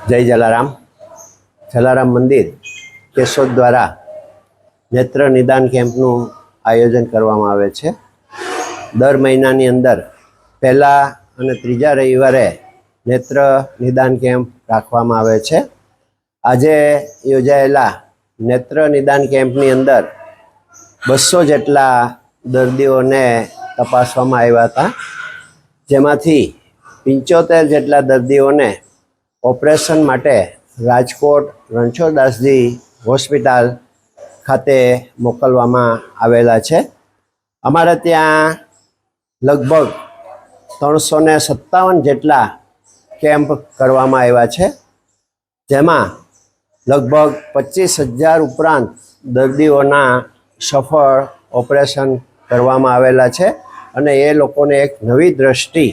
જય જલારામ મંદિર કેશોદ દ્વારા નેત્ર નિદાન કેમ્પનું આયોજન કરવામાં આવે છે। દર મહિનાની અંદર પહેલા અને ત્રીજા રવિવારે નેત્ર નિદાન કેમ્પ રાખવામાં આવે છે। આજે યોજાયેલા નેત્ર નિદાન કેમ્પની અંદર 200 જેટલા દર્દીઓને તપાસવામાં આવ્યા હતા, જેમાંથી 75 જેટલા દર્દીઓને ઓપરેશન માટે રાજકોટ રણછોડદાસજી હોસ્પિટલ ખાતે મોકલવામાં આવેલા છે। અમારે ત્યાં લગભગ 357 જેટલા કેમ્પ કરવામાં આવ્યા છે, જેમાં લગભગ 25,000 ઉપરાંત દર્દીઓના સફળ ઓપરેશન કરવામાં આવેલા છે અને એ લોકોને એક નવી દ્રષ્ટિ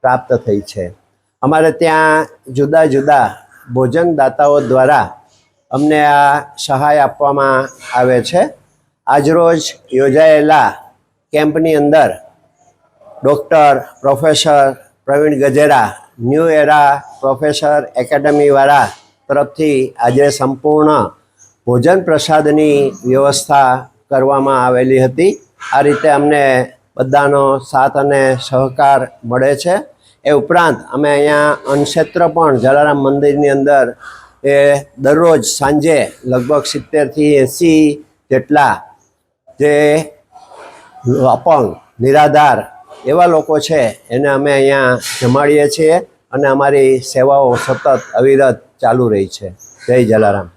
પ્રાપ્ત થઈ છે। અમારે ત્યાં જુદા જુદા ભોજનદાતાઓ દ્વારા અમને આ સહાય આપવામાં આવે છે। આજરોજ યોજાયેલા કેમ્પની અંદર doctor professor Praveen Gajera new era professor એકેડમીવાળા તરફથી આજે સંપૂર્ણ ભોજન પ્રસાદની વ્યવસ્થા કરવામાં આવેલી હતી। આ રીતે અમને બધાનો સાથ અને સહકાર મળે છે। એ ઉપરાંત અમે અહીંયા અન્નક્ષેત્ર પણ જલારામ મંદિરની અંદર દરરોજ સાંજે લગભગ 70થી 80 જેટલા જે અપંગ નિરાધાર એવા લોકો છે એને અમે અહીંયા જમાડીએ છીએ અને અમારી સેવાઓ સતત અવિરત ચાલુ રહી છે। જય જલારામ।